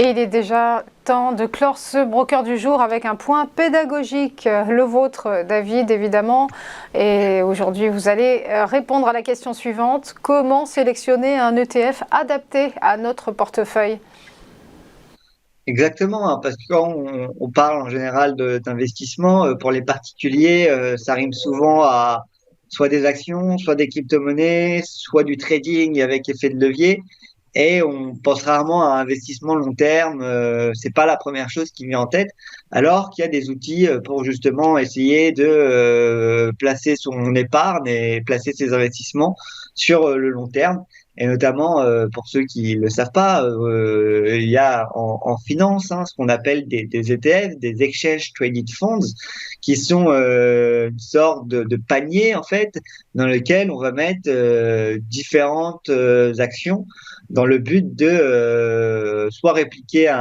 Et il est déjà temps de clore ce broker du jour avec un point pédagogique, le vôtre, David, évidemment. Et aujourd'hui, vous allez répondre à la question suivante. Comment sélectionner un ETF adapté à notre portefeuille? Exactement, hein, parce que quand on parle en général d'investissement, pour les particuliers, ça rime souvent à soit des actions, soit des crypto-monnaies, soit du trading avec effet de levier. Et on pense rarement à un investissement long terme. C'est pas la première chose qui vient en tête, alors qu'il y a des outils pour justement essayer de placer son épargne et placer ses investissements sur le long terme. Et notamment, pour ceux qui le savent pas, il y a en finance ce qu'on appelle des ETF, des Exchange Traded Funds, qui sont une sorte de panier en fait, dans lequel on va mettre différentes actions dans le but de soit répliquer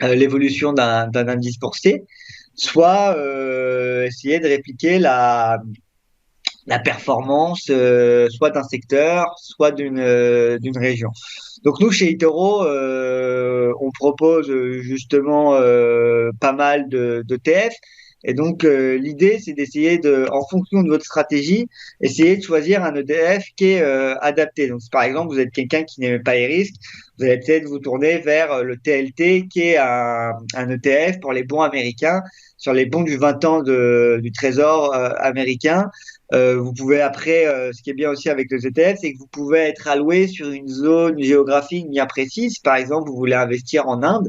l'évolution d'un indice boursier, soit essayer de répliquer la performance soit d'un secteur, soit d'une région. Donc nous, chez eToro, on propose justement pas mal de TF. Et donc l'idée, c'est d'essayer en fonction de votre stratégie, essayer de choisir un ETF qui est adapté. Donc si par exemple vous êtes quelqu'un qui n'aime pas les risques, vous allez peut-être vous tourner vers le TLT, qui est un ETF pour les bons américains, sur les bons du 20 ans du Trésor américain. Vous pouvez après, ce qui est bien aussi avec les ETF, c'est que vous pouvez être alloué sur une zone géographique bien précise. Par exemple, vous voulez investir en Inde,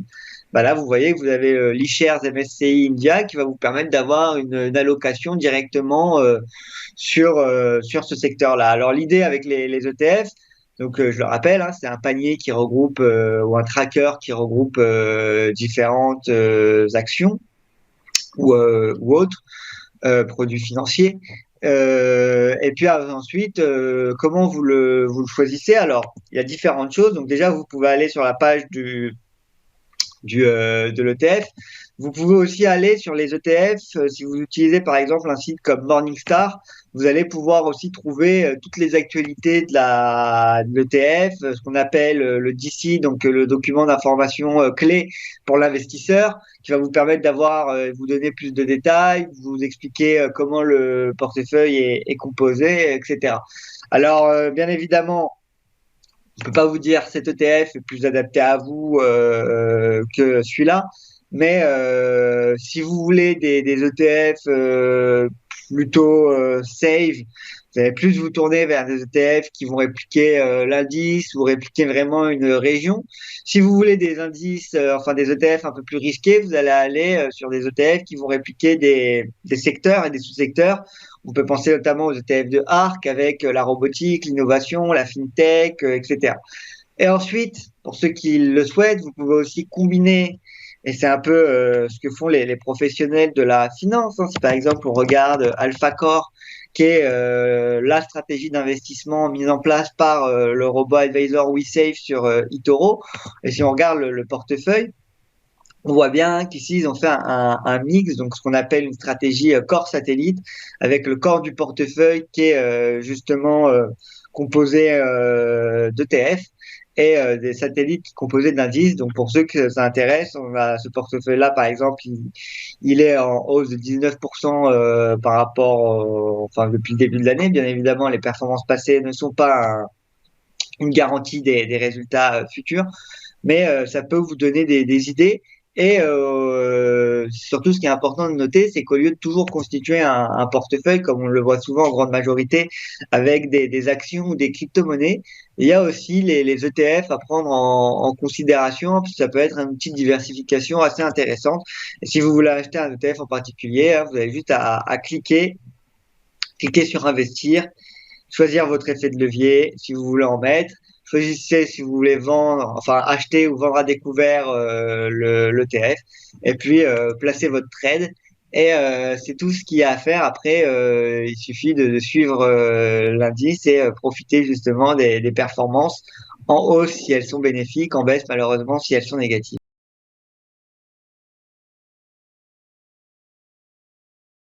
bah là, vous voyez que vous avez l'eShares MSCI India qui va vous permettre d'avoir une allocation directement sur ce secteur-là. Alors l'idée avec les ETF, donc je le rappelle, c'est un panier qui regroupe ou un tracker qui regroupe différentes actions ou autres produits financiers. Et puis ensuite, comment vous le choisissez? Alors, il y a différentes choses. Donc déjà, vous pouvez aller sur la page de l'ETF. Vous pouvez aussi aller sur les ETF. Si vous utilisez par exemple un site comme Morningstar, vous allez pouvoir aussi trouver toutes les actualités de l'ETF, ce qu'on appelle le DC, donc le document d'information clé pour l'investisseur, qui va vous permettre vous donner plus de détails, vous expliquer comment le portefeuille est composé, etc. Alors, bien évidemment, je peux pas vous dire cet ETF est plus adapté à vous que celui-là, mais si vous voulez des ETF plutôt safe, vous allez plus vous tourner vers des ETF qui vont répliquer l'indice ou répliquer vraiment une région. Si vous voulez des indices, enfin des ETF un peu plus risqués, vous allez aller sur des ETF qui vont répliquer des secteurs et des sous-secteurs. On peut penser notamment aux ETF de ARC avec la robotique, l'innovation, la fintech, etc. Et ensuite, pour ceux qui le souhaitent, vous pouvez aussi combiner, et c'est un peu ce que font les professionnels de la finance. Si par exemple on regarde AlphaCore, qui est la stratégie d'investissement mise en place par le robot advisor WeSafe sur eToro, et si on regarde le portefeuille, on voit bien qu'ici, ils ont fait un mix, donc ce qu'on appelle une stratégie corps satellite, avec le corps du portefeuille qui est justement composé d'ETF et des satellites composés d'indices. Donc pour ceux que ça intéresse, on a ce portefeuille-là, par exemple, il est en hausse de 19% par rapport, enfin depuis le début de l'année. Bien évidemment, les performances passées ne sont pas une garantie des résultats futurs, mais ça peut vous donner des idées. Et surtout, ce qui est important de noter, c'est qu'au lieu de toujours constituer un portefeuille, comme on le voit souvent en grande majorité, avec des actions ou des crypto-monnaies, il y a aussi les ETF à prendre en considération, parce que ça peut être un outil de diversification assez intéressante. Et si vous voulez acheter un ETF en particulier, vous avez juste à cliquer sur investir, choisir votre effet de levier si vous voulez en mettre. Choisissez si vous voulez vendre, enfin acheter ou vendre à découvert l'ETF. Et puis placez votre trade. Et c'est tout ce qu'il y a à faire. Après, il suffit de suivre l'indice et profiter justement des performances en hausse si elles sont bénéfiques, en baisse malheureusement si elles sont négatives.